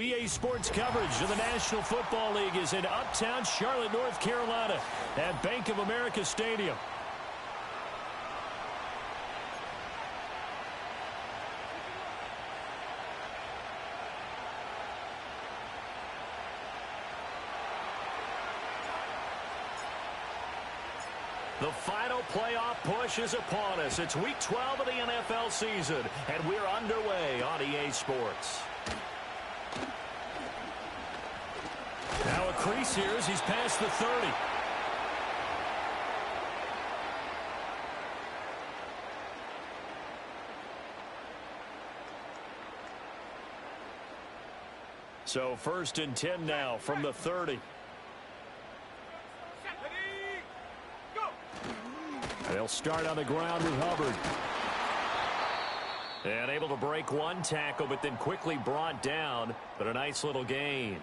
EA Sports coverage of the National Football League is in uptown Charlotte, North Carolina at Bank of America Stadium. The final playoff push is upon us. It's Week 12 of the NFL season, and we're underway on EA Sports. Now a crease here as he's past the 30. So 1st and 10 now from the 30. They'll start on the ground with Hubbard. And able to break one tackle, but then quickly brought down. But a nice little gain.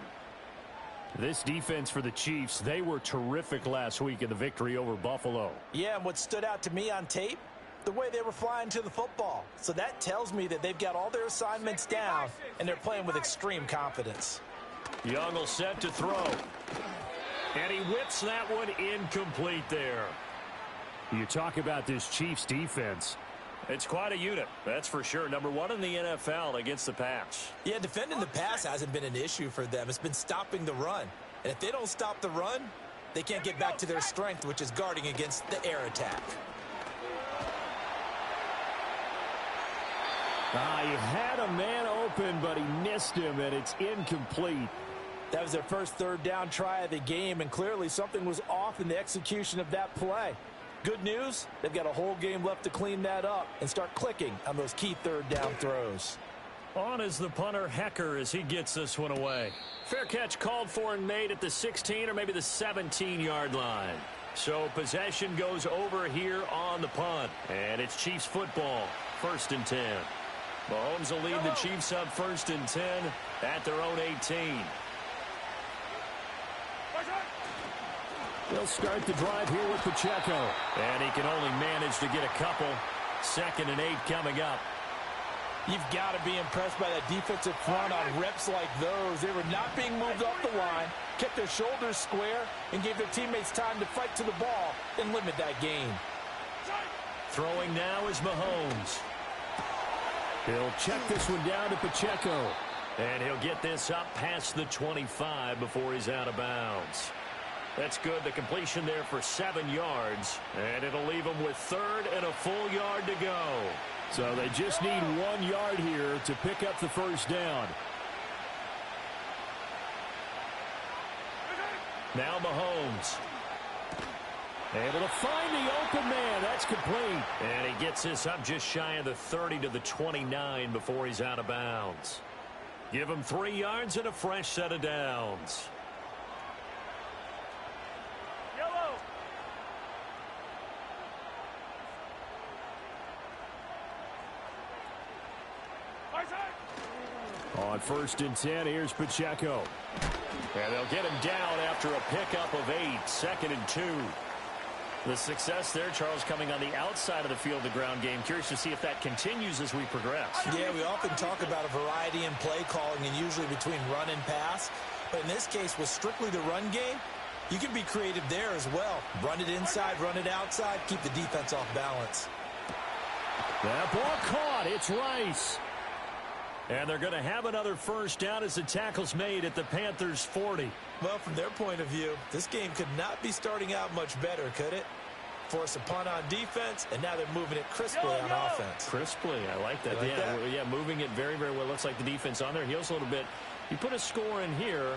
This defense for the Chiefs, they were terrific last week in the victory over Buffalo. Yeah, and what stood out to me on tape, the way they were flying to the football. So that tells me that they've got all their assignments down, and they're playing with extreme confidence. Young will set to throw. And he whips that one incomplete there. You talk about this Chiefs defense. It's quite a unit, that's for sure. Number 1 in the NFL against the pass. Yeah, defending the pass hasn't been an issue for them. It's been stopping the run. And if they don't stop the run, they can't get back to their strength, which is guarding against the air attack. He had a man open, but he missed him, and it's incomplete. That was their first third down try of the game, and clearly something was off in the execution of that play. Good news, they've got a whole game left to clean that up and start clicking on those key third down throws. On is the punter, Hecker, as he gets this one away. Fair catch called for and made at the 16 or maybe the 17-yard line. So possession goes over here on the punt. And it's Chiefs football, 1st and 10. Mahomes will lead the Chiefs up 1st and 10 at their own 18. They'll start the drive here with Pacheco. And he can only manage to get a couple. 2nd and 8 coming up. You've got to be impressed by that defensive front on reps like those. They were not being moved off the line, kept their shoulders square, and gave their teammates time to fight to the ball and limit that gain. Throwing now is Mahomes. He'll check this one down to Pacheco. And he'll get this up past the 25 before he's out of bounds. That's good. The completion there for 7 yards. And it'll leave them with 3rd and a full yard to go. So they just need 1 yard here to pick up the first down. Now Mahomes. Able to find the open man. That's complete. And he gets this up just shy of the 30 to the 29 before he's out of bounds. Give him 3 yards and a fresh set of downs. On 1st and 10, here's Pacheco. And they'll get him down after a pickup of 8. 2nd and 2. The success there, Charles, coming on the outside of the field, the ground game. Curious to see if that continues as we progress. Yeah, we often talk about a variety in play calling and usually between run and pass. But in this case, with strictly the run game, you can be creative there as well. Run it inside, run it outside, keep the defense off balance. That ball caught. It's Rice. And they're going to have another first down as the tackle's made at the Panthers' 40. Well, from their point of view, this game could not be starting out much better, could it? Force a punt on defense, and now they're moving it crisply on offense. Crisply, I like that. Yeah, moving it very, very well. Looks like the defense on their heels a little bit. You put a score in here,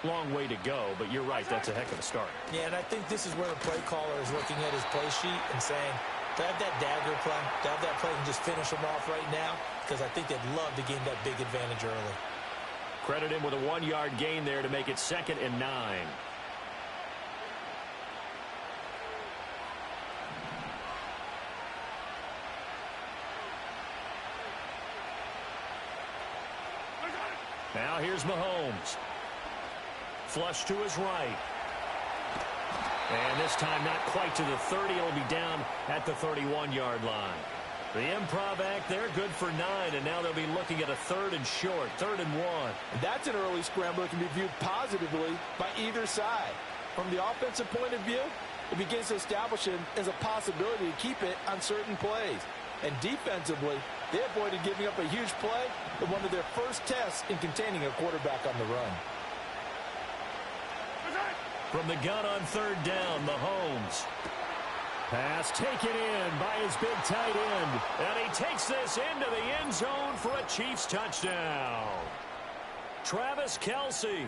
long way to go, but you're right, that's a heck of a start. Yeah, and I think this is where the play caller is looking at his play sheet and saying, to have that dagger play, to have that play and just finish them off right now, because I think they'd love to gain that big advantage early. Credit him with a 1 yard gain there to make it 2nd and 9. Now here's Mahomes. Flush to his right. And this time not quite to the 30. It'll be down at the 31-yard line. The improv act there, good for 9, and now they'll be looking at a 3rd and short, 3rd and 1. That's an early scramble that can be viewed positively by either side. From the offensive point of view, it begins to establish it as a possibility to keep it on certain plays. And defensively, they avoided giving up a huge play in one of their first tests in containing a quarterback on the run. From the gun on 3rd down, Mahomes. Pass taken in by his big tight end. And he takes this into the end zone for a Chiefs touchdown. Travis Kelce,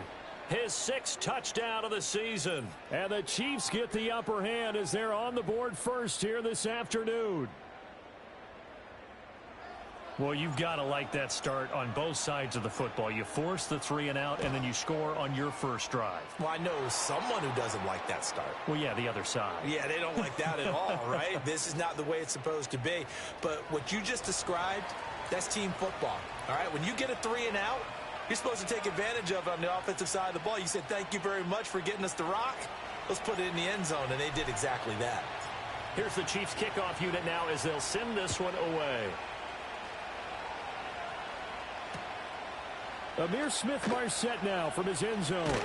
his 6th touchdown of the season. And the Chiefs get the upper hand as they're on the board first here this afternoon. Well, you've got to like that start on both sides of the football. You force the 3 and out, and then you score on your first drive. Well, I know someone who doesn't like that start. Well, yeah, the other side. Yeah, they don't like that at all, right? This is not the way it's supposed to be. But what you just described, that's team football, all right? When you get a 3 and out, you're supposed to take advantage of it on the offensive side of the ball. You said, thank you very much for getting us the rock. Let's put it in the end zone, and they did exactly that. Here's the Chiefs kickoff unit now as they'll send this one away. Amir Smith-Marset now from his end zone.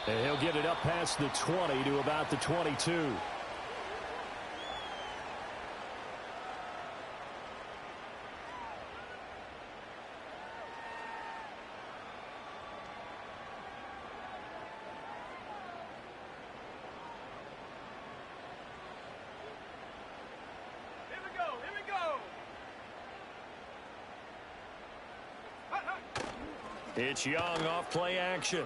And he'll get it up past the 20 to about the 22. It's Young off play action.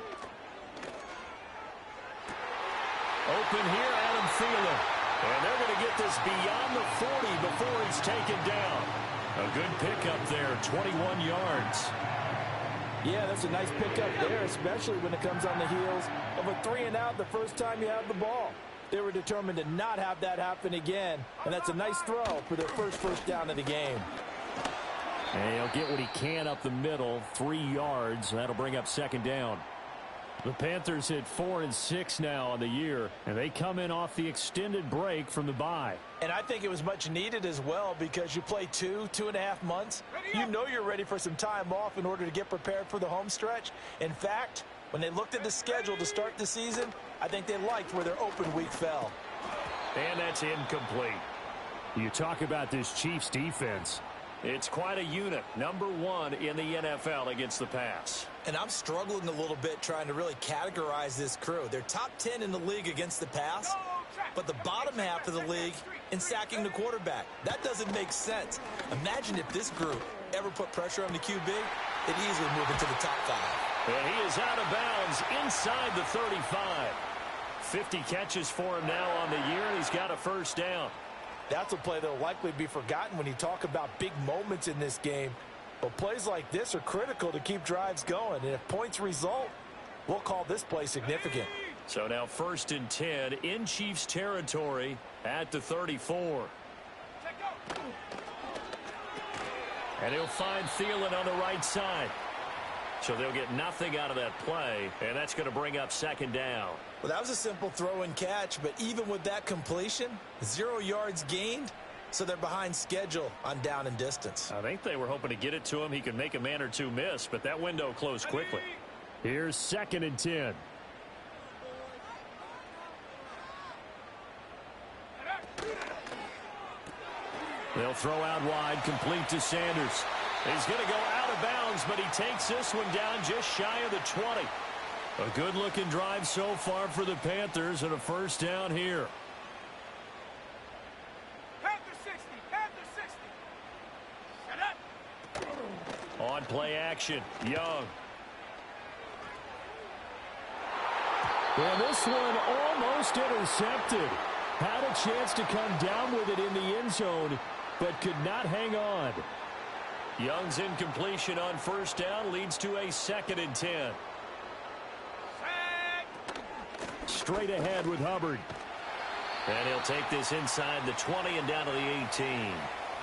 Open here, Adam Thielen. And they're going to get this beyond the 40 before he's taken down. A good pickup there, 21 yards. Yeah, that's a nice pickup there, especially when it comes on the heels of a 3 and out the first time you have the ball. They were determined to not have that happen again, and that's a nice throw for their first down of the game. And he'll get what he can up the middle, 3 yards. That'll bring up 2nd down. The Panthers hit 4-6 now on the year, and they come in off the extended break from the bye. And I think it was much needed as well because you play 2.5 months. You know you're ready for some time off in order to get prepared for the home stretch. In fact, when they looked at the schedule to start the season, I think they liked where their open week fell. And that's incomplete. You talk about this Chiefs defense. It's quite a unit, number 1 in the NFL against the pass. And I'm struggling a little bit trying to really categorize this crew. They're top 10 in the league against the pass, but the bottom half of the league in sacking the quarterback. That doesn't make sense. Imagine if this group ever put pressure on the QB, they'd easily move into the top 5. And he is out of bounds inside the 35. 50 catches for him now on the year, and he's got a first down. That's a play that will likely be forgotten when you talk about big moments in this game. But plays like this are critical to keep drives going. And if points result, we'll call this play significant. So now 1st and 10 in Chiefs territory at the 34. And he'll find Thielen on the right side. So they'll get nothing out of that play, and that's going to bring up 2nd down. Well, that was a simple throw and catch, but even with that completion, 0 yards gained, so they're behind schedule on down and distance. I think they were hoping to get it to him. He could make a man or two miss, but that window closed quickly. Here's 2nd and 10. They'll throw out wide, complete to Sanders. He's going to go out of bounds, but he takes this one down just shy of the 20. A good-looking drive so far for the Panthers and a first down here. Panther 60, Panther 60. Shut up. On play action, Young. And this one almost intercepted. Had a chance to come down with it in the end zone, but could not hang on. Young's incompletion on first down leads to a 2nd and 10. Straight ahead with Hubbard. And he'll take this inside the 20 and down to the 18.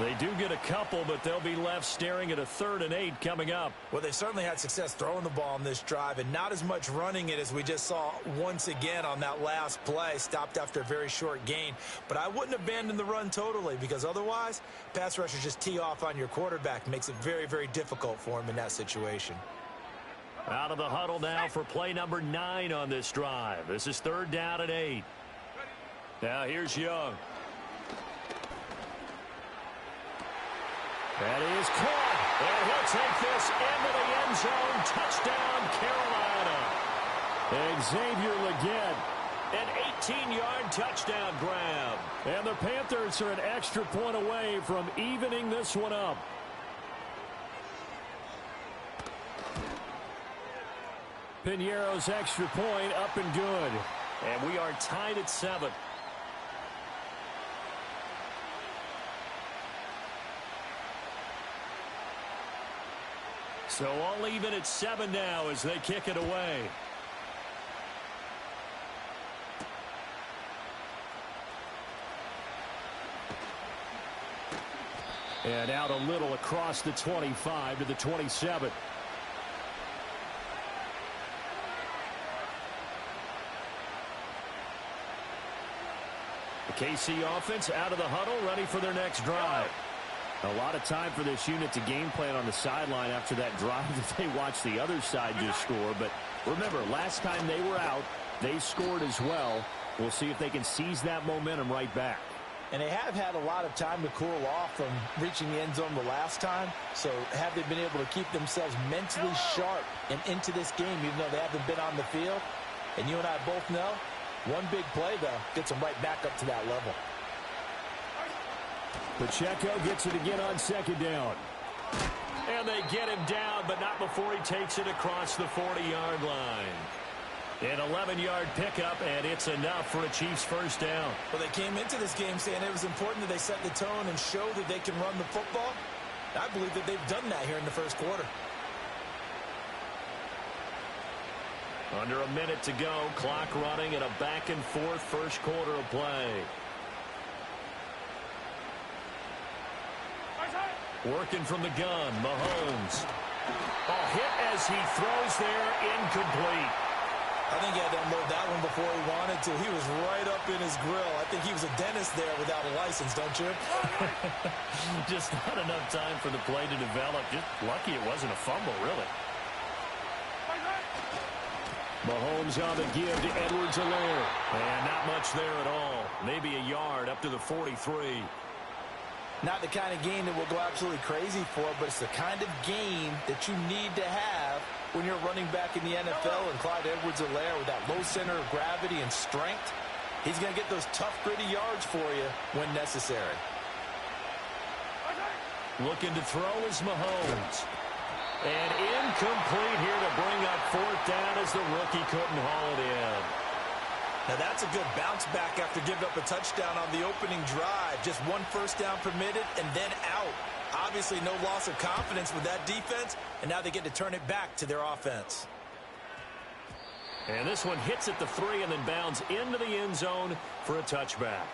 They do get a couple, but they'll be left staring at a 3rd and 8 coming up. Well, they certainly had success throwing the ball on this drive and not as much running it as we just saw once again on that last play. Stopped after a very short gain. But I wouldn't abandon the run totally because otherwise, pass rushers just tee off on your quarterback. Makes it very, very difficult for him in that situation. Out of the huddle now for play number 9 on this drive. This is 3rd down and 8. Now here's Young. That is caught. And he'll take this into the end zone. Touchdown, Carolina. Xavier Legette, an 18-yard touchdown grab. And the Panthers are an extra point away from evening this one up. Piñeiro's extra point up and good. And we are tied at 7. So all even at 7 now as they kick it away. And out a little across the 25 to the 27. The KC offense out of the huddle, ready for their next drive. A lot of time for this unit to game plan on the sideline after that drive that they watched the other side just score. But remember, last time they were out, they scored as well. We'll see if they can seize that momentum right back. And they have had a lot of time to cool off from reaching the end zone the last time. So have they been able to keep themselves mentally sharp and into this game, even though they haven't been on the field? And you and I both know, one big play, though, gets them right back up to that level. Pacheco gets it again on 2nd down. And they get him down, but not before he takes it across the 40-yard line. An 11-yard pickup, and it's enough for a Chiefs first down. Well, they came into this game saying it was important that they set the tone and show that they can run the football. I believe that they've done that here in the first quarter. Under a minute to go, clock running and a back-and-forth first quarter of play. Working from the gun, Mahomes. A hit as he throws there, incomplete. I think he had to unload that one before he wanted to. He was right up in his grill. I think he was a dentist there without a license, don't you? Just not enough time for the play to develop. Just lucky it wasn't a fumble, really. Mahomes on the give to Edwards-Helaire. And not much there at all. Maybe a yard up to the 43. Not the kind of game that we'll go absolutely crazy for, but it's the kind of game that you need to have when you're running back in the NFL. And Clyde Edwards-Helaire, with that low center of gravity and strength, he's going to get those tough, gritty yards for you when necessary. Looking to throw is Mahomes. And incomplete here to bring up 4th down as the rookie couldn't haul it in. Now that's a good bounce back after giving up a touchdown on the opening drive. Just 1 first down permitted and then out. Obviously no loss of confidence with that defense, and now they get to turn it back to their offense. And this one hits at the 3 and then bounds into the end zone for a touchback.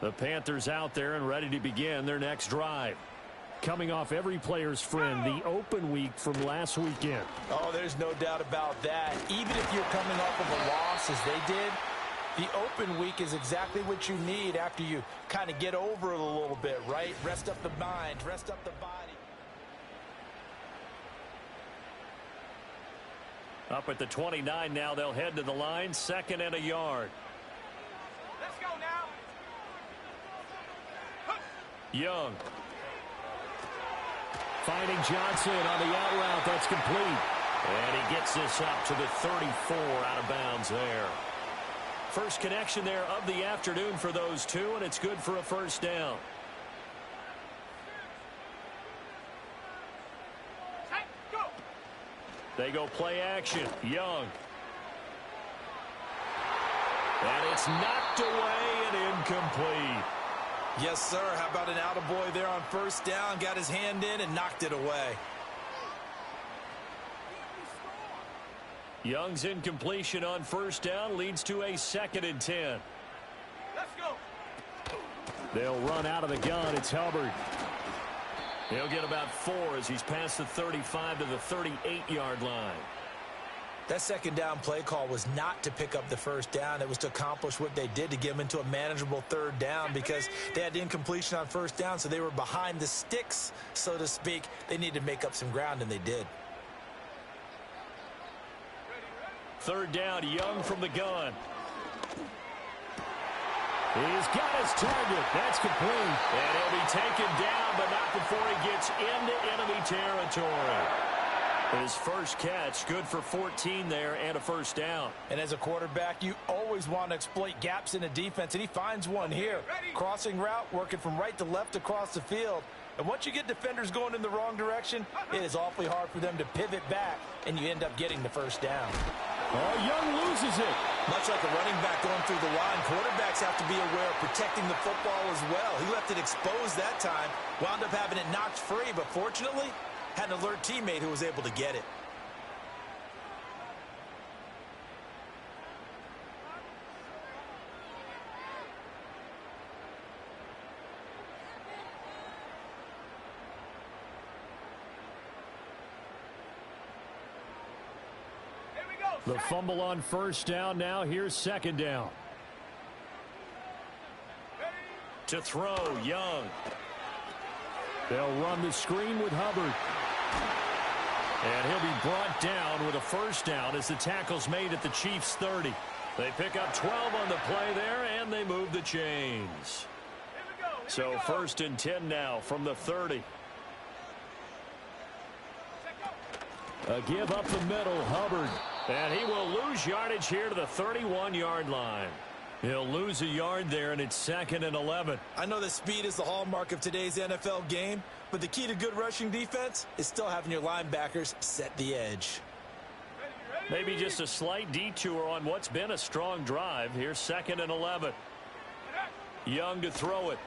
The Panthers out there and ready to begin their next drive. Coming off every player's friend, the open week from last weekend. Oh, there's no doubt about that. Even if you're coming off of a loss as they did, the open week is exactly what you need after you kind of get over it a little bit, right? Rest up the mind, rest up the body. Up at the 29 now, they'll head to the line, 2nd and a yard. Let's go now. Young. Finding Johnson on the out route. That's complete. And he gets this up to the 34 out of bounds there. First connection there of the afternoon for those two, and it's good for a first down. Go. They go play action. Young. And it's knocked away and incomplete. Yes, sir. How about an attaboy there on first down? Got his hand in and knocked it away. Young's incompletion on first down leads to a 2nd and 10. Let's go. They'll run out of the gun. It's Hubbard. He'll get about 4 as he's past the 35 to the 38-yard line. That 2nd down play call was not to pick up the first down. It was to accomplish what they did, to get them into a manageable 3rd down, because they had incompletion on first down, so they were behind the sticks, so to speak. They needed to make up some ground, and they did. 3rd down, Young from the gun. He's got his target. That's complete. And he'll be taken down, but not before he gets into enemy territory. His first catch, good for 14 there and a first down. And as a quarterback, you always want to exploit gaps in a defense, and he finds one here. Crossing route, working from right to left across the field. And once you get defenders going in the wrong direction, it is awfully hard for them to pivot back, and you end up getting the first down. Oh, Young loses it. Much like a running back going through the line, quarterbacks have to be aware of protecting the football as well. He left it exposed that time, wound up having it knocked free, but fortunately, had an alert teammate who was able to get it. Here we go. The fumble on first down. Now here's 2nd down. To throw, Young. They'll run the screen with Hubbard. And he'll be brought down with a first down as the tackle's made at the Chiefs' 30. They pick up 12 on the play there, and they move the chains. So 1st and 10 now from the 30. A give up the middle, Hubbard. And he will lose yardage here to the 31-yard line. He'll lose a yard there, and it's 2nd and 11. I know that speed is the hallmark of today's NFL game, but the key to good rushing defense is still having your linebackers set the edge. Maybe just a slight detour on what's been a strong drive. Here's 2nd and 11. Young to throw it.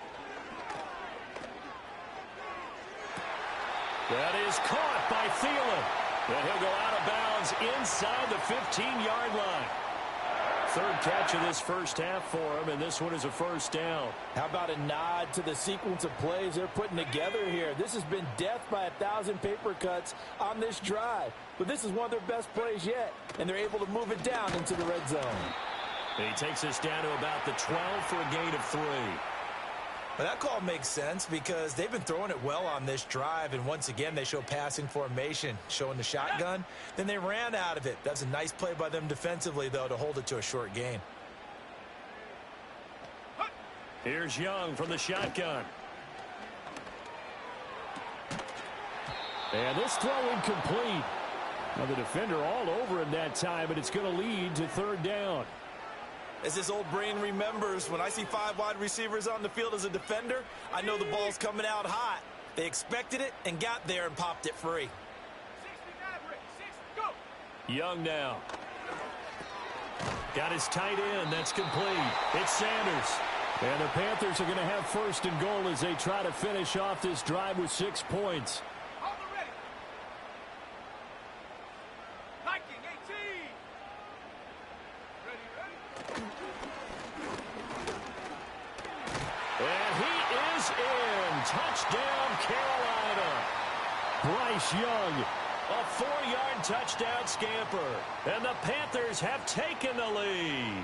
That is caught by Thielen. And he'll go out of bounds inside the 15-yard line. 3rd catch of this first half for him, and this one is a first down. How about a nod to the sequence of plays they're putting together here? This has been death by 1,000 paper cuts on this drive. But this is one of their best plays yet, and they're able to move it down into the red zone. He takes us down to about the 12 for a gain of 3. But that call makes sense because they've been throwing it well on this drive, and once again they show passing formation, showing the shotgun. Then they ran out of it. That's a nice play by them defensively, though, to hold it to a short gain. Here's Young from the shotgun. And this throw incomplete. Now the defender all over him that time, but it's going to lead to 3rd down. As this old brain remembers, when I see 5 wide receivers on the field as a defender, I know the ball's coming out hot. They expected it and got there and popped it free. Young now. Got his tight end. That's complete. It's Sanders. And the Panthers are going to have 1st and goal as they try to finish off this drive with 6 points. Touchdown, Carolina. Bryce Young, a 4-yard touchdown scamper. And the Panthers have taken the lead.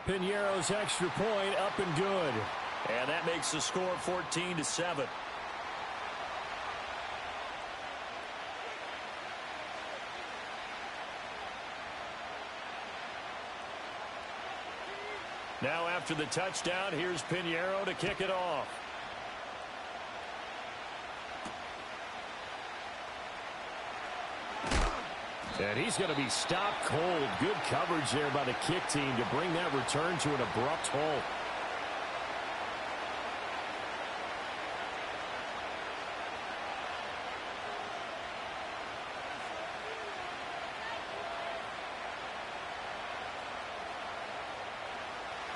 Piñeiro's extra point up and good. And that makes the score 14-7. Now after the touchdown, here's Piñeiro to kick it off. And he's going to be stopped cold. Good coverage there by the kick team to bring that return to an abrupt halt.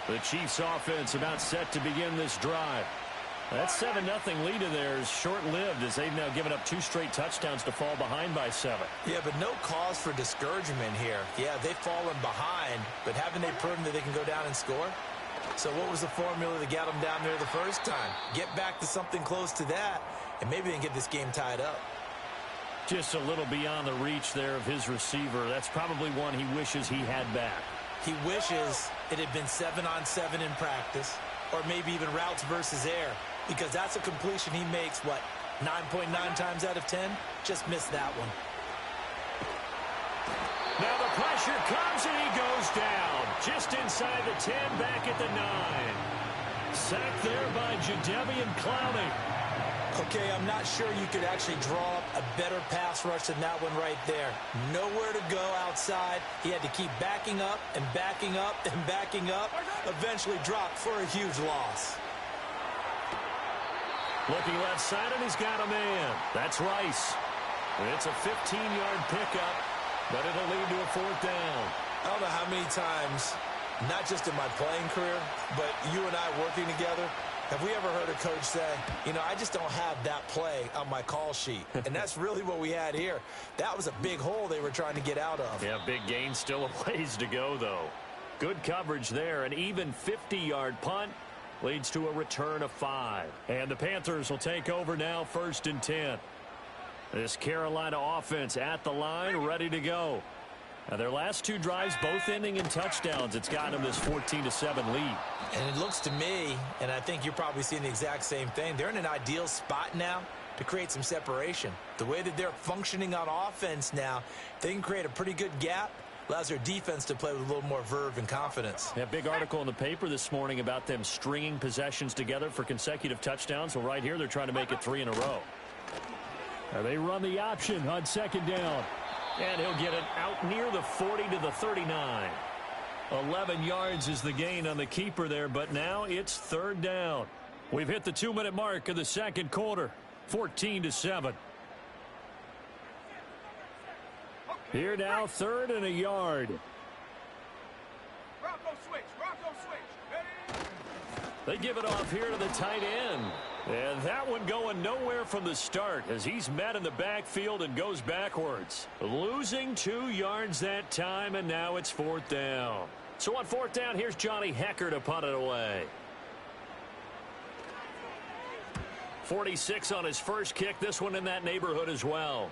The Chiefs offense about set to begin this drive. That 7-0 lead of theirs short-lived as they've now given up 2 straight touchdowns to fall behind by 7. Yeah, but no cause for discouragement here. Yeah, they've fallen behind, but haven't they proven that they can go down and score? So what was the formula that got them down there the first time? Get back to something close to that, and maybe they can get this game tied up. Just a little beyond the reach there of his receiver. That's probably one he wishes he had back. He wishes it had been 7-on-7 in practice, or maybe even routes versus air, because that's a completion he makes, what, 9.9 times out of 10? Just missed that one. Now the pressure comes and he goes down. Just inside the 10, back at the 9. Sacked there by Jadeveon Clowney. Okay, I'm not sure you could actually draw up a better pass rush than that one right there. Nowhere to go outside. He had to keep backing up and backing up and backing up. Eventually dropped for a huge loss. Looking left side, and he's got a man. That's Rice. It's a 15-yard pickup, but it'll lead to a 4th down. I don't know how many times, not just in my playing career, but you and I working together, have we ever heard a coach say, you know, I just don't have that play on my call sheet? And that's really what we had here. That was a big hole they were trying to get out of. Yeah, big gain, still a ways to go, though. Good coverage there. An even 50-yard punt leads to a return of 5. And the Panthers will take over now, 1st and 10. This Carolina offense at the line, ready to go. Now, their last 2 drives, both ending in touchdowns. It's gotten them this 14-7 lead. And it looks to me, and I think you're probably seeing the exact same thing, they're in an ideal spot now to create some separation. The way that they're functioning on offense now, they can create a pretty good gap. Allows their defense to play with a little more verve and confidence. Yeah, big article in the paper this morning about them stringing possessions together for consecutive touchdowns. Well, right here, they're trying to make it 3 in a row. Now they run the option on 2nd down. And he'll get it out near the 40 to the 39. 11 yards is the gain on the keeper there, but now it's 3rd down. We've hit the 2-minute mark of the 2nd quarter. 14-7. Here now, 3rd and a yard. Bronco switch. Bronco switch. Ready? They give it off here to the tight end. And that one going nowhere from the start as he's met in the backfield and goes backwards. Losing 2 yards that time, and now it's 4th down. So on 4th down, here's Johnny Hekker to punt it away. 46 on his first kick. This one in that neighborhood as well.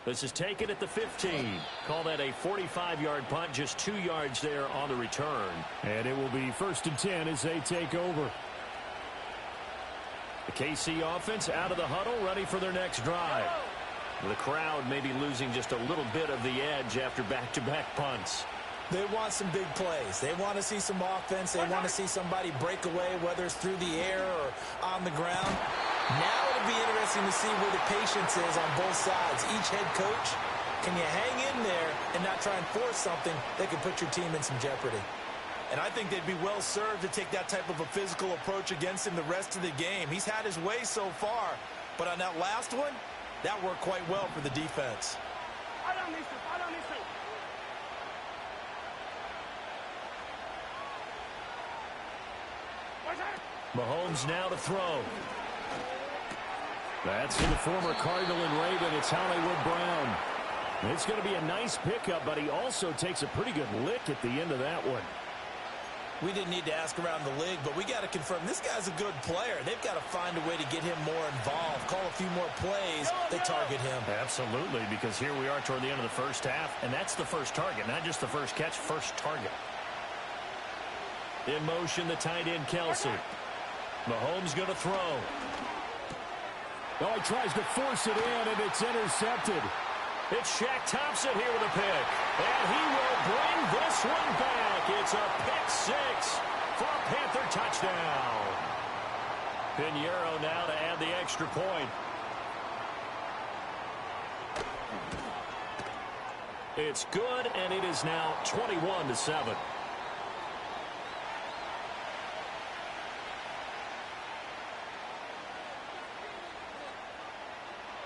This is taken at the 15. Call that a 45-yard punt, just 2 yards there on the return. And it will be 1st and 10 as they take over. The KC offense out of the huddle, ready for their next drive. The crowd may be losing just a little bit of the edge after back-to-back punts. They want some big plays. They want to see some offense. They want to see somebody break away, whether it's through the air or on the ground. Now it'll be interesting to see where the patience is on both sides. Each head coach, can you hang in there and not try and force something that could put your team in some jeopardy? And I think they'd be well served to take that type of a physical approach against him the rest of the game. He's had his way so far, but on that last one, that worked quite well for the defense. Mahomes now to throw. That's to the former Cardinal and Raven. It's Hollywood Brown. It's going to be a nice pickup, but he also takes a pretty good lick at the end of that one. We didn't need to ask around the league, but we got to confirm this guy's a good player. They've got to find a way to get him more involved, call a few more plays that target him. Absolutely, because here we are toward the end of the first half, and that's the first target, not just the first catch, first target. In motion, the tight end, Kelsey. Mahomes going to throw. Oh, he tries to force it in, and it's intercepted. It's Shaq Thompson here with a pick. And he will bring this one back. It's a pick 6 for a Panther touchdown. Pinheiro now to add the extra point. It's good, and it is now 21-7.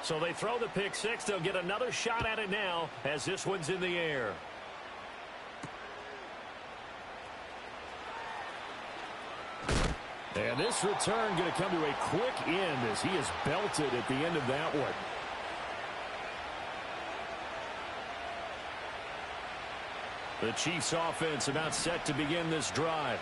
So they throw the pick 6. They'll get another shot at it now as this one's in the air. And this return going to come to a quick end as he is belted at the end of that one. The Chiefs offense about set to begin this drive.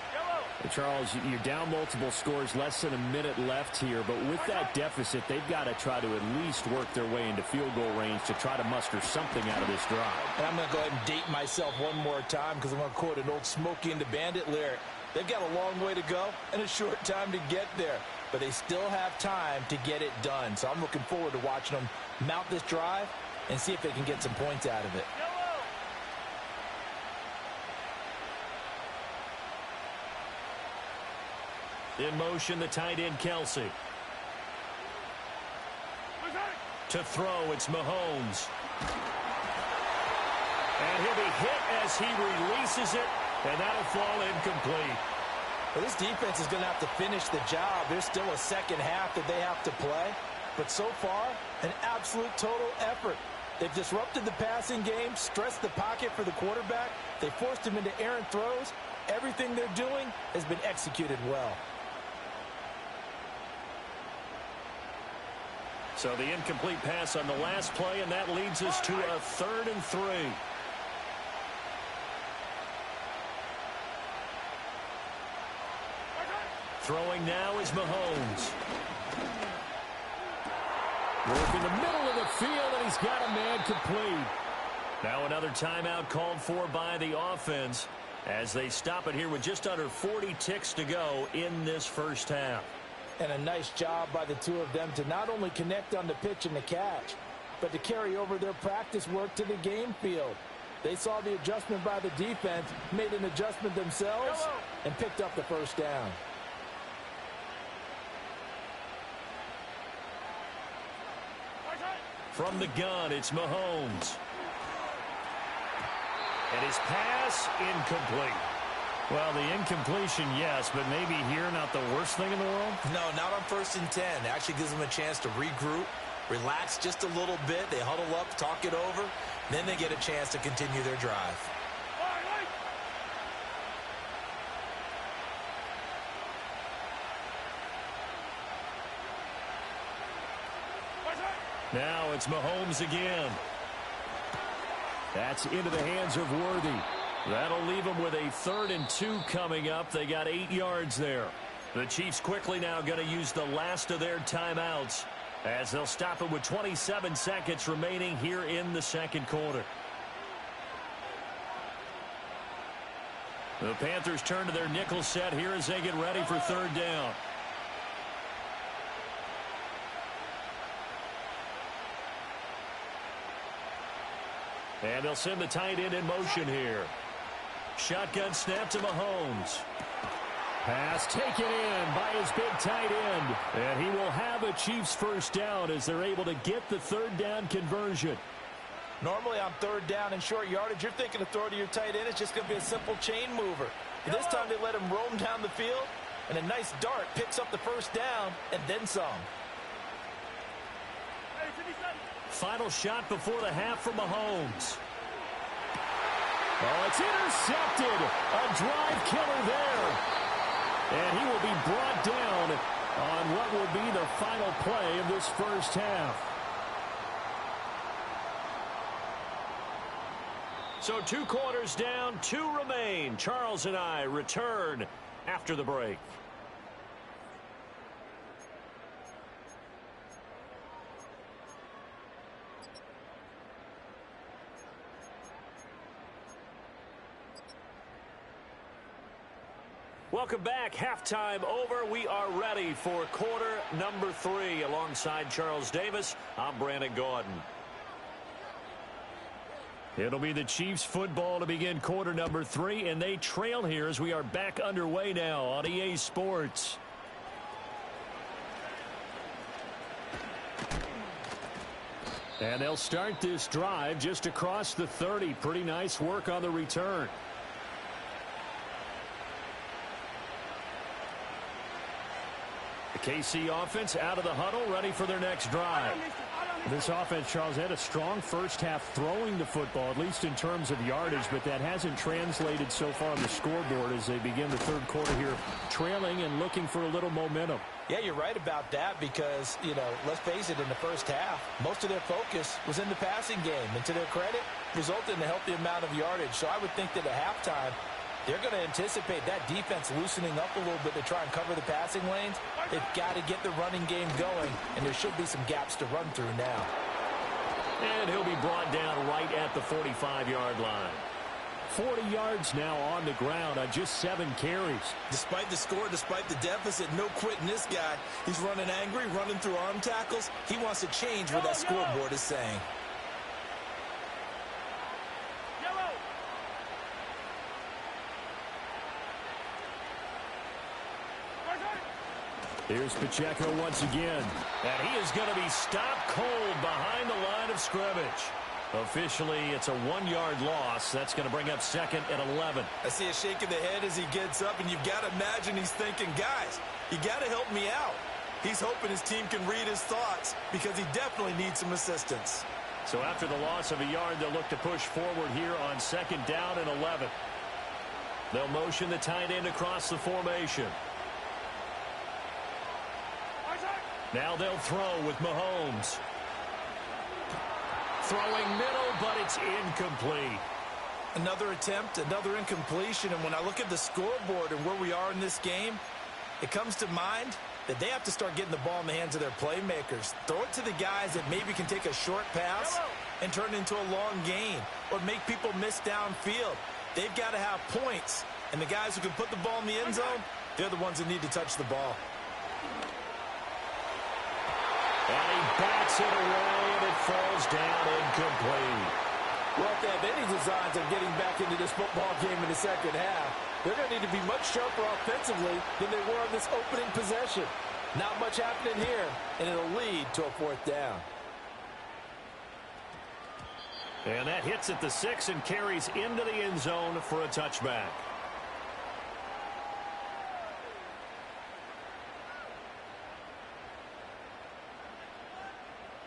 Charles, you're down multiple scores, less than a minute left here, but with that deficit, they've got to try to at least work their way into field goal range to try to muster something out of this drive. And I'm going to go ahead and date myself one more time because I'm going to quote an old Smokey and the Bandit lyric. They've got a long way to go and a short time to get there, but they still have time to get it done. So I'm looking forward to watching them mount this drive and see if they can get some points out of it. In motion, the tight end, Kelsey. To throw, it's Mahomes. And he'll be hit as he releases it, and that'll fall incomplete. Well, this defense is going to have to finish the job. There's still a second half that they have to play. But so far, an absolute total effort. They've disrupted the passing game, stressed the pocket for the quarterback. They forced him into errant throws. Everything they're doing has been executed well. So the incomplete pass on the last play, and that leads us to a 3rd and 3. Throwing now is Mahomes. Work in the middle of the field, and he's got a man complete. Now another timeout called for by the offense as they stop it here with just under 40 ticks to go in this first half. And a nice job by the two of them to not only connect on the pitch and the catch, but to carry over their practice work to the game field. They saw the adjustment by the defense, made an adjustment themselves, and picked up the first down. From the gun, it's Mahomes. And his pass incomplete. Well, the incompletion, yes, but maybe here not the worst thing in the world? No, not on 1st and 10. It actually gives them a chance to regroup, relax just a little bit. They huddle up, talk it over. Then they get a chance to continue their drive. Now it's Mahomes again. That's into the hands of Worthy. That'll leave them with a 3rd and 2 coming up. They got 8 yards there. The Chiefs quickly now going to use the last of their timeouts as they'll stop it with 27 seconds remaining here in the second quarter. The Panthers turn to their nickel set here as they get ready for 3rd down. And they'll send the tight end in motion here. Shotgun snap to Mahomes. Pass taken in by his big tight end. And he will have a Chiefs first down as they're able to get the 3rd down conversion. Normally on 3rd down and short yardage, you're thinking to throw to your tight end. It's just going to be a simple chain mover. But this time they let him roam down the field, and a nice dart picks up the first down and then some. Final shot before the half for Mahomes. Oh, it's intercepted. A drive killer there. And he will be brought down on what will be the final play of this first half. So 2 quarters down, 2 remain. Charles and I return after the break. Welcome back. Halftime over. We are ready for quarter number 3. Alongside Charles Davis, I'm Brandon Gaudin. It'll be the Chiefs football to begin quarter number 3, and they trail here as we are back underway now on EA Sports. And they'll start this drive just across the 30. Pretty nice work on the return. The KC offense out of the huddle, ready for their next drive. This offense, Charles, had a strong first half throwing the football, at least in terms of yardage, but that hasn't translated so far on the scoreboard as they begin the third quarter here, trailing and looking for a little momentum. Yeah, you're right about that because, let's face it, in the first half, most of their focus was in the passing game. And to their credit, resulted in a healthy amount of yardage. So I would think that at halftime, they're going to anticipate that defense loosening up a little bit to try and cover the passing lanes. They've got to get the running game going, and there should be some gaps to run through now. And he'll be brought down right at the 45-yard line. 40 yards now on the ground on just 7 carries. Despite the score, despite the deficit, no quitting this guy. He's running angry, running through arm tackles. He wants to change what that scoreboard is saying. Here's Pacheco once again. And he is going to be stopped cold behind the line of scrimmage. Officially, it's a 1-yard loss. That's going to bring up second and 11. I see a shake of the head as he gets up, and you've got to imagine he's thinking, guys, you got to help me out. He's hoping his team can read his thoughts because he definitely needs some assistance. So after the loss of a yard, they'll look to push forward here on second down and 11. They'll motion the tight end across the formation. Now they'll throw with Mahomes. Throwing middle, but it's incomplete. Another attempt, another incompletion, and when I look at the scoreboard and where we are in this game, it comes to mind that they have to start getting the ball in the hands of their playmakers. Throw it to the guys that maybe can take a short pass and turn it into a long gain or make people miss downfield. They've got to have points, and the guys who can put the ball in the end zone, they're the ones that need to touch the ball. And he bats it away, and it falls down incomplete. Well, if they have any designs of getting back into this football game in the second half, they're going to need to be much sharper offensively than they were on this opening possession. Not much happening here, and it'll lead to a 4th down. And that hits at the 6 and carries into the end zone for a touchback.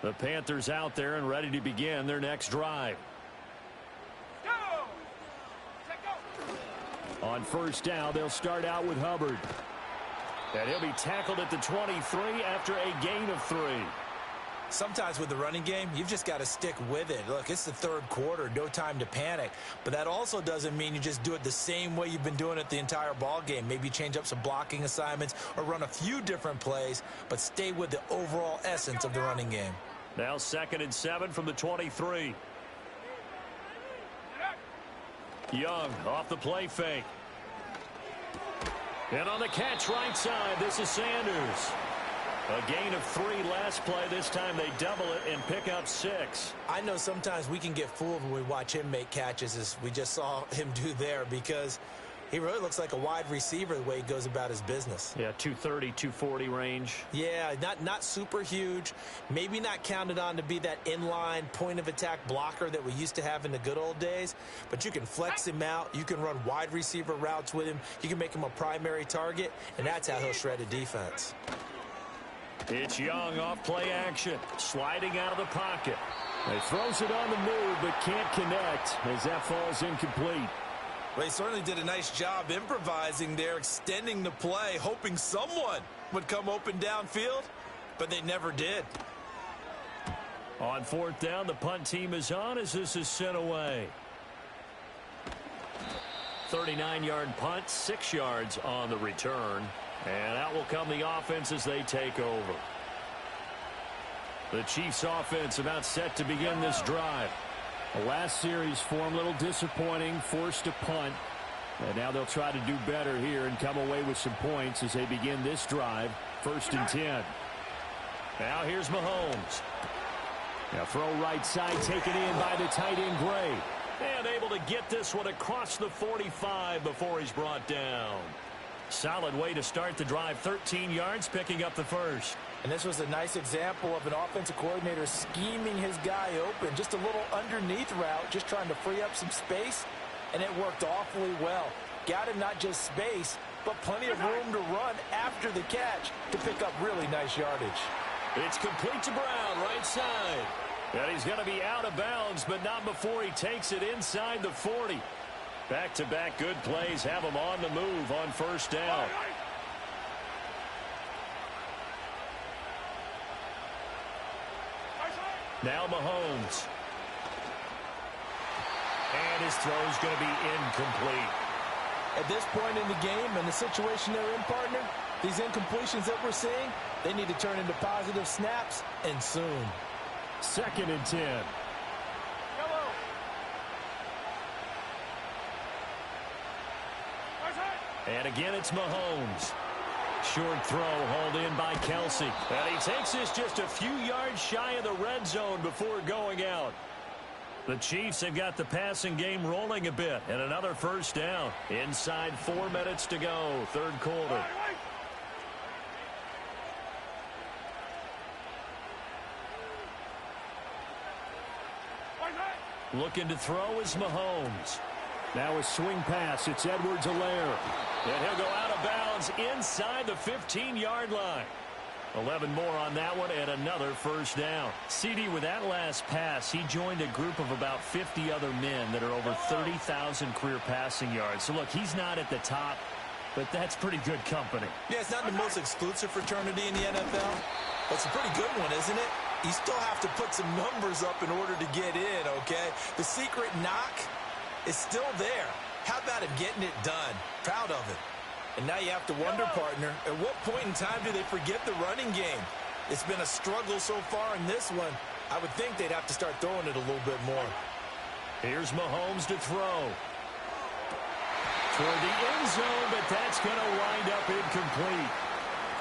The Panthers out there and ready to begin their next drive. On first down, they'll start out with Hubbard. And he'll be tackled at the 23 after a gain of 3. Sometimes with the running game, you've just got to stick with it. Look, it's the third quarter, no time to panic. But that also doesn't mean you just do it the same way you've been doing it the entire ball game. Maybe change up some blocking assignments or run a few different plays, but stay with the overall essence of the running game. Now 2nd and 7 from the 23. Young off the play fake. And on the catch right side, this is Sanders. A gain of 3 last play. This time they double it and pick up 6. I know sometimes we can get fooled when we watch him make catches, as we just saw him do there, because he really looks like a wide receiver the way he goes about his business. Yeah, 230, 240 range. Yeah, not super huge. Maybe not counted on to be that inline point-of-attack blocker that we used to have in the good old days. But you can flex him out. You can run wide receiver routes with him. You can make him a primary target, and that's how he'll shred a defense. It's Young off play action, sliding out of the pocket. He throws it on the move, but can't connect as that falls incomplete. Well, he certainly did a nice job improvising there, extending the play, hoping someone would come open downfield, but they never did. On 4th down, the punt team is on as this is sent away. 39-yard punt, 6 yards on the return. And out will come the offense as they take over. The Chiefs offense about set to begin this drive. The last series form a little disappointing, forced a punt. And now they'll try to do better here and come away with some points as they begin this drive. 1st and 10. Now here's Mahomes. Now throw right side, taken in by the tight end Gray. And able to get this one across the 45 before he's brought down. Solid way to start the drive. 13 yards, picking up the 1st. And this was a nice example of an offensive coordinator scheming his guy open. Just a little underneath route, just trying to free up some space, and it worked awfully well. Got him not just space, but plenty of room to run after the catch to pick up really nice yardage. It's complete to Brown, right side. And he's going to be out of bounds, but not before he takes it inside the 40. Back-to-back good plays have him on the move on first down. Now Mahomes. And his throw's going to be incomplete. At this point in the game and the situation they're in, partner, these incompletions that we're seeing, they need to turn into positive snaps, and soon. 2nd and 10. And again, it's Mahomes. Short throw hauled in by Kelsey. And he takes this just a few yards shy of the red zone before going out. The Chiefs have got the passing game rolling a bit. And another first down. Inside 4 minutes to go, third quarter. Looking to throw is Mahomes. Now a swing pass. It's Edwards-Helaire. And he'll go out of bounds inside the 15-yard line. 11 more on that one and another first down. CD, with that last pass, he joined a group of about 50 other men that are over 30,000 career passing yards. So, look, he's not at the top, but that's pretty good company. Yeah, it's not the most exclusive fraternity in the NFL, but it's a pretty good one, isn't it? You still have to put some numbers up in order to get in, okay? The secret knock is still there. How about him getting it done? Proud of it. And now you have to wonder, partner, at what point in time do they forget the running game? It's been a struggle so far in this one. I would think they'd have to start throwing it a little bit more. Here's Mahomes to throw. Toward the end zone, but that's going to wind up incomplete.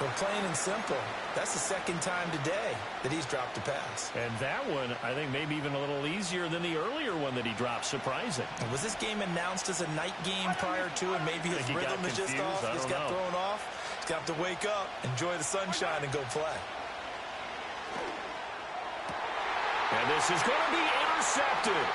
Well, plain and simple, that's the second time today that he's dropped a pass. And that one, I think, maybe even a little easier than the earlier one that he dropped. Surprising. And was this game announced as a night game prior to, and maybe his rhythm is just off? Just got thrown off. He's got to wake up, enjoy the sunshine, and go play. And this is going to be intercepted.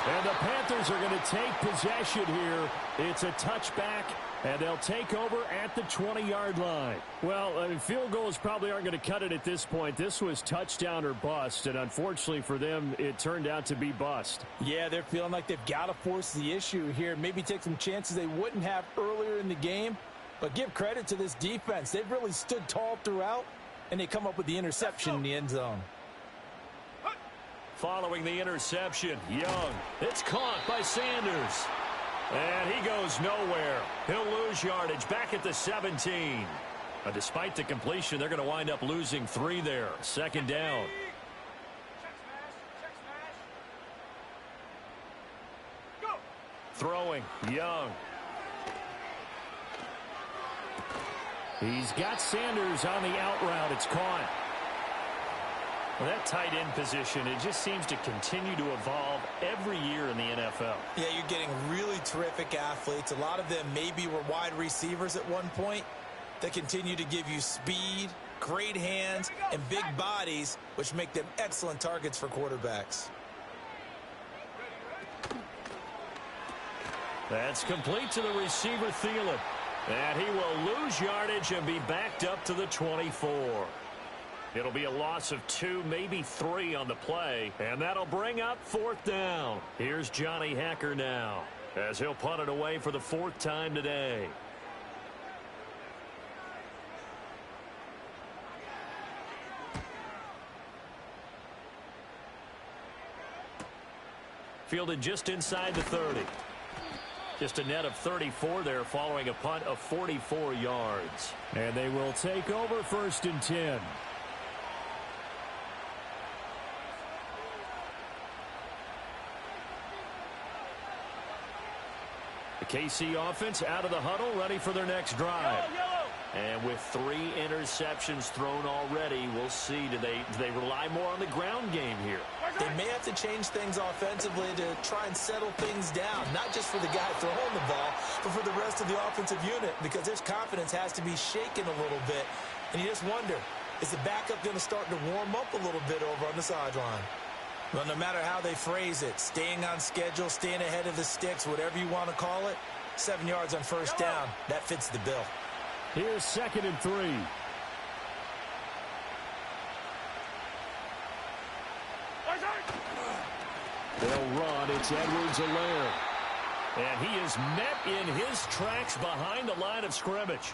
And the Panthers are going to take possession here. It's a touchback, and they'll take over at the 20-yard line. Well, I mean, field goals probably aren't going to cut it at this point. This was touchdown or bust, and unfortunately for them, it turned out to be bust. Yeah, they're feeling like they've got to force the issue here. Maybe take some chances they wouldn't have earlier in the game. But give credit to this defense. They've really stood tall throughout, and they come up with the interception in the end zone. Following the interception, Young. It's caught by Sanders. And he goes nowhere. He'll lose yardage back at the 17. But despite the completion, they're going to wind up losing 3 there. Second down. Throwing, Young. He's got Sanders on the out route. It's caught. Well, that tight end position, it just seems to continue to evolve every year in the NFL. Yeah, you're getting really terrific athletes. A lot of them maybe were wide receivers at one point. They continue to give you speed, great hands, and big bodies, which make them excellent targets for quarterbacks. That's complete to the receiver, Thielen. And he will lose yardage and be backed up to the 24. It'll be a loss of 2, maybe 3 on the play, and that'll bring up 4th down. Here's Johnny Hacker now, as he'll punt it away for the 4th time today. Fielded just inside the 30. Just a net of 34 there following a punt of 44 yards. And they will take over 1st and 10. The KC offense out of the huddle, ready for their next drive. And with 3 interceptions thrown already, we'll see. Do they rely more on the ground game here? They may have to change things offensively to try and settle things down, not just for the guy throwing the ball, but for the rest of the offensive unit, because their confidence has to be shaken a little bit. And you just wonder, is the backup going to start to warm up a little bit over on the sideline? Well, no matter how they phrase it, staying on schedule, staying ahead of the sticks, whatever you want to call it, 7 yards on first down, that fits the bill. Here's 2nd and 3. They'll run. It's Edwards-Helaire. And he is met in his tracks behind the line of scrimmage.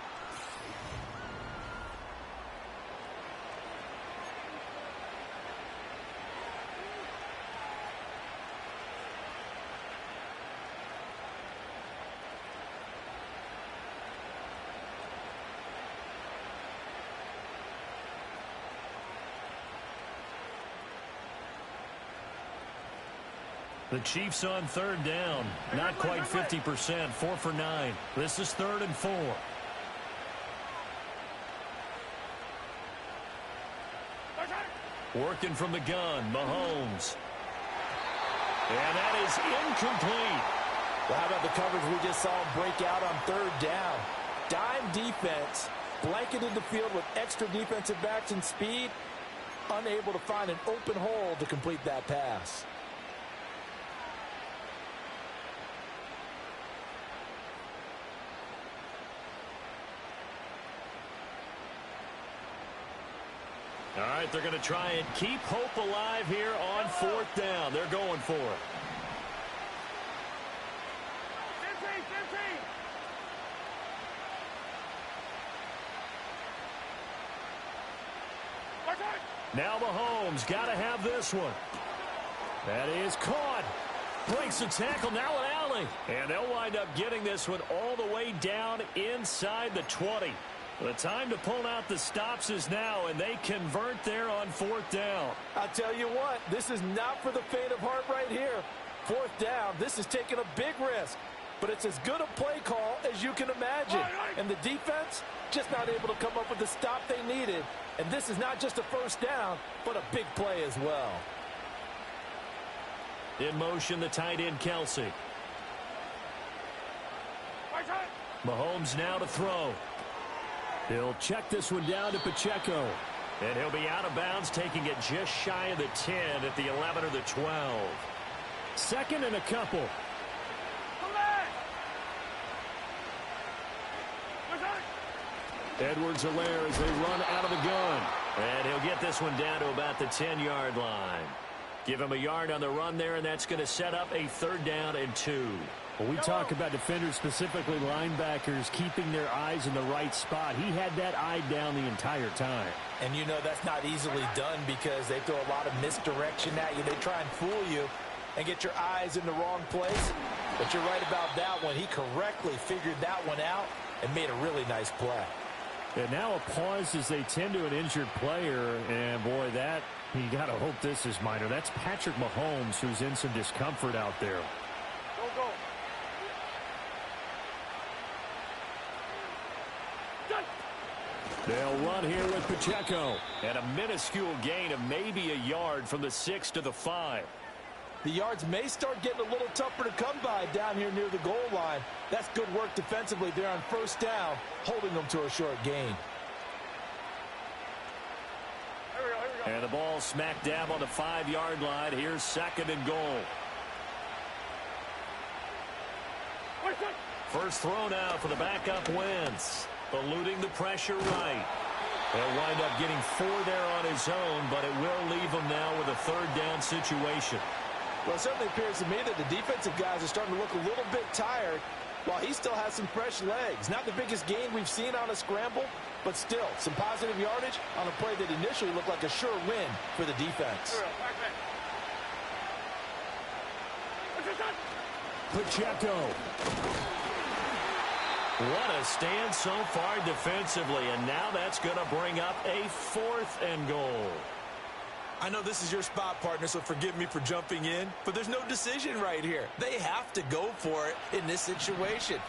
The Chiefs on third down. Not quite 50%. 4 for 9. This is 3rd and 4. Working from the gun, Mahomes. And that is incomplete. Well, how about the coverage we just saw him break out on 3rd down? Dime defense, blanketed the field with extra defensive backs and speed, unable to find an open hole to complete that pass. All right, they're going to try and keep hope alive here on 4th down. They're going for it. Now Mahomes got to have this one. That is caught. Breaks the tackle, now an alley. And they'll wind up getting this one all the way down inside the 20. The time to pull out the stops is now, and they convert there on 4th down. I'll tell you what, this is not for the faint of heart right here. 4th down, this is taking a big risk. But it's as good a play call as you can imagine. And the defense just not able to come up with the stop they needed. And this is not just a 1st down, but a big play as well. In motion, the tight end, Kelsey. Mahomes now to throw. He'll check this one down to Pacheco. And he'll be out of bounds, taking it just shy of the 10 at the 11 or the 12. 2nd and a couple. Edwards-Helaire as they run out of the gun. And he'll get this one down to about the 10-yard line. Give him a yard on the run there, and that's going to set up a 3rd down and 2. Well, we talk about defenders, specifically linebackers, keeping their eyes in the right spot. He had that eye down the entire time. And you know that's not easily done because they throw a lot of misdirection at you. They try and fool you and get your eyes in the wrong place. But you're right about that one. He correctly figured that one out and made a really nice play. And now a pause as they tend to an injured player. And, boy, that, you got to hope this is minor. That's Patrick Mahomes, who's in some discomfort out there. Go. They'll run here with Pacheco. And a minuscule gain of maybe a yard from the 6 to the 5. The yards may start getting a little tougher to come by down here near the goal line. That's good work defensively there on 1st down, holding them to a short gain. Here we go. And the ball smack dab on the 5-yard line. Here's 2nd and goal. First throw now for the backup Wentz. Eluding the pressure right. He'll wind up getting 4 there on his own, but it will leave him now with a 3rd down situation. Well, it certainly appears to me that the defensive guys are starting to look a little bit tired while he still has some fresh legs. Not the biggest gain we've seen on a scramble, but still some positive yardage on a play that initially looked like a sure win for the defense. Pacheco. What a stand so far defensively, and now that's going to bring up a 4th and goal. I know this is your spot, partner, so forgive me for jumping in, but there's no decision right here. They have to go for it in this situation.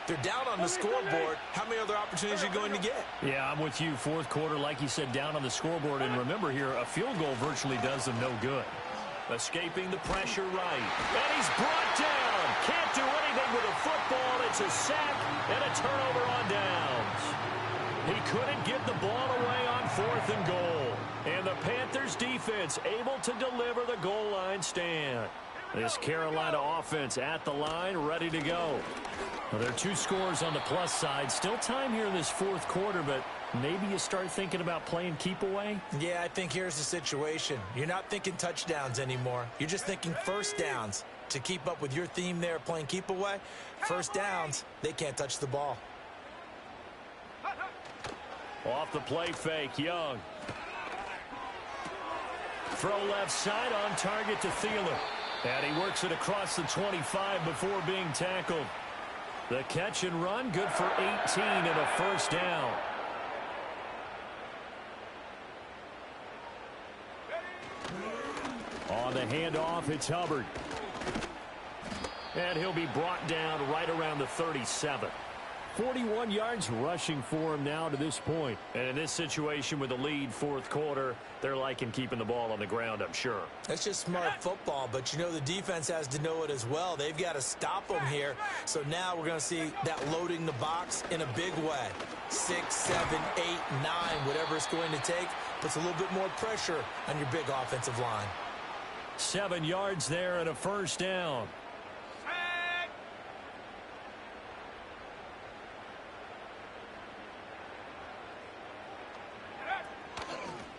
They're down on the scoreboard. How many other opportunities are you going to get? Yeah, I'm with you. 4th quarter, like you said, down on the scoreboard. And remember here, a field goal virtually does them no good. Escaping the pressure right. And he's brought down. Can't do anything with a football. It's a sack and a turnover on downs. He couldn't get the ball away on 4th and goal. And the Panthers defense able to deliver the goal line stand. This Carolina offense at the line, ready to go. Well, there are 2 scores on the plus side. Still time here in this 4th quarter, but maybe you start thinking about playing keep away? Yeah, I think here's the situation. You're not thinking touchdowns anymore. You're just thinking first downs. To keep up with your theme there, playing keep away, first downs, they can't touch the ball. Off the play fake, Young. Throw left side on target to Thielen. And he works it across the 25 before being tackled. The catch and run, good for 18 and a first down. On the handoff, it's Hubbard. And he'll be brought down right around the 37. 41 yards rushing for him now to this point. And in this situation with the lead fourth quarter, they're liking keeping the ball on the ground, I'm sure. That's just smart football, but you know the defense has to know it as well. They've got to stop them here. So now we're going to see that loading the box in a big way. 6, 7, 8, 9, whatever it's going to take, puts a little bit more pressure on your big offensive line. 7 yards there and a first down.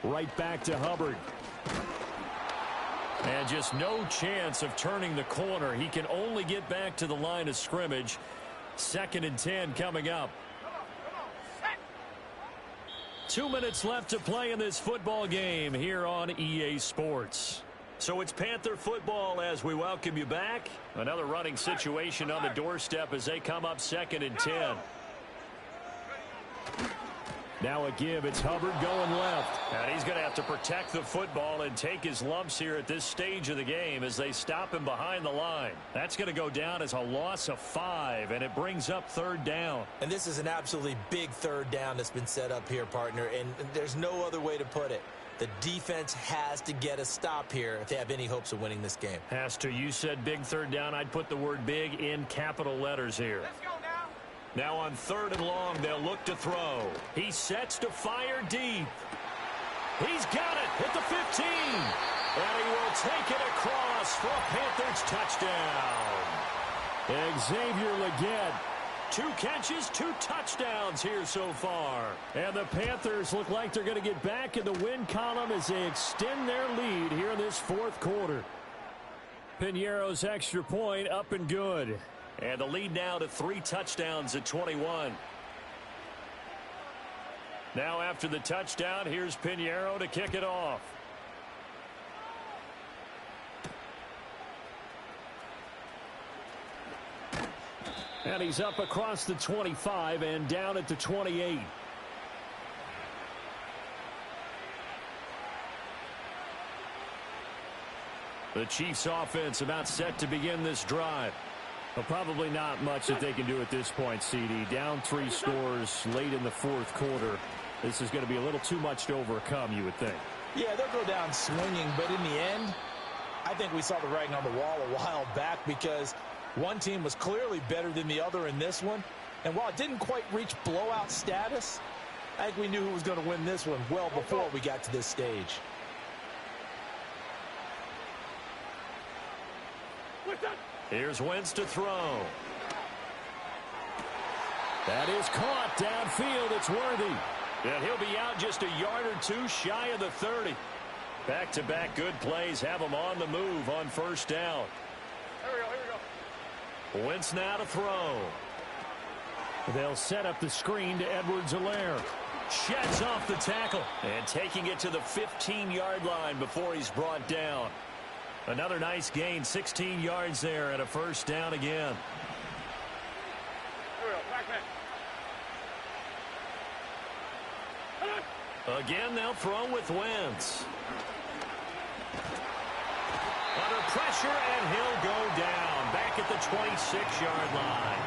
Right back to Hubbard. And just no chance of turning the corner. He can only get back to the line of scrimmage. 2nd and 10 coming up. 2 minutes left to play in this football game here on EA Sports. So it's Panther football as we welcome you back. Another running situation on the doorstep as they come up 2nd and 10. Now a give. It's Hubbard going left. And he's going to have to protect the football and take his lumps here at this stage of the game as they stop him behind the line. That's going to go down as a loss of 5, and it brings up 3rd down. And this is an absolutely big 3rd down that's been set up here, partner, and there's no other way to put it. The defense has to get a stop here if they have any hopes of winning this game. Has to. You said big 3rd down. I'd put the word big in capital letters here. Let's go now. Now on 3rd and long, they'll look to throw. He sets to fire deep. He's got it at the 15. And he will take it across for a Panthers touchdown. Xavier Legette. 2 catches, 2 touchdowns here so far. And the Panthers look like they're going to get back in the win column as they extend their lead here in this 4th quarter. Piñeiro's extra point up and good. And the lead now to 3 touchdowns at 21. Now after the touchdown, here's Piñeiro to kick it off. And he's up across the 25 and down at the 28. The Chiefs offense about set to begin this drive. Well, probably not much that they can do at this point, CD. Down 3 scores late in the 4th quarter. This is going to be a little too much to overcome, you would think. Yeah, they'll go down swinging, but in the end, I think we saw the writing on the wall a while back because one team was clearly better than the other in this one. And while it didn't quite reach blowout status, I think we knew who was going to win this one well before we got to this stage. Here's Wentz to throw. That is caught downfield. It's Worthy. And he'll be out just a yard or 2 shy of the 30. Back-to-back good plays have him on the move on 1st down. Here we go. Wentz now to throw. They'll set up the screen to Edwards-Helaire. Sheds off the tackle. And taking it to the 15-yard line before he's brought down. Another nice gain, 16 yards there and a 1st down again. Here we go. Back man. Again, they'll throw with Wentz. Under pressure, and he'll go down. Back at the 26-yard line.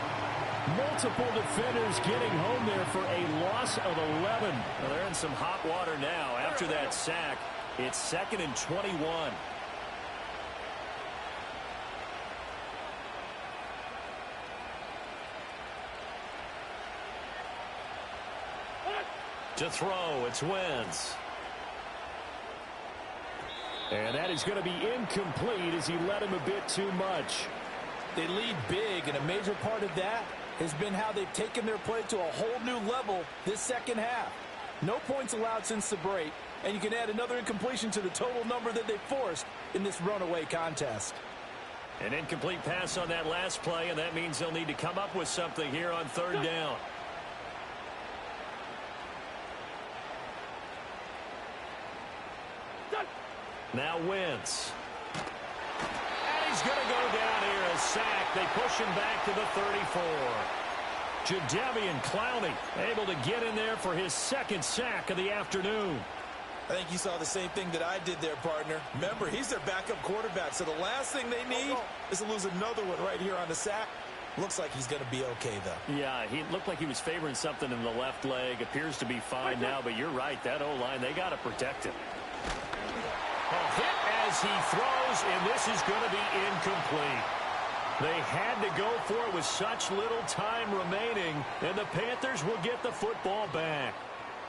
Multiple defenders getting home there for a loss of 11. Well, they're in some hot water now. After that sack, it's 2nd and 21. To throw, it's Wentz. And that is going to be incomplete as he led him a bit too much. They lead big, and a major part of that has been how they've taken their play to a whole new level this 2nd half. No points allowed since the break, and you can add another incompletion to the total number that they forced in this runaway contest. An incomplete pass on that last play, and that means they'll need to come up with something here on third down. Now Wentz. And he's going to go down here, a sack. They push him back to the 34. Jadeveon Clowney able to get in there for his second sack of the afternoon. I think you saw the same thing that I did there, partner. Remember, he's their backup quarterback, so the last thing they need is to lose another one right here on the sack. Looks like he's going to be okay, though. Yeah, he looked like he was favoring something in the left leg. Appears to be fine now, but you're right. That O-line, they got to protect him. A hit as he throws, and this is going to be incomplete. They had to go for it with such little time remaining, and the Panthers will get the football back.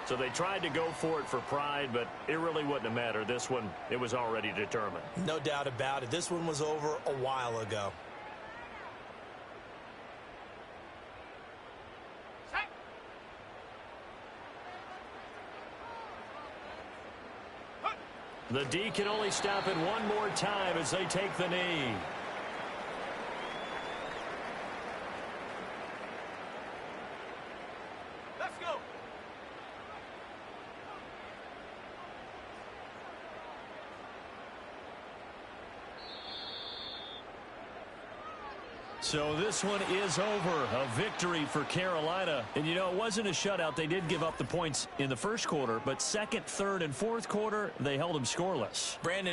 So they tried to go for it for pride, but it really wouldn't have mattered. This one, it was already determined. No doubt about it. This one was over a while ago. The D can only stop it one more time as they take the knee. Let's go. So this one is over. A victory for Carolina. And, you know, it wasn't a shutout. They did give up the points in the first quarter, but second, third, and fourth quarter, they held them scoreless. Brandon,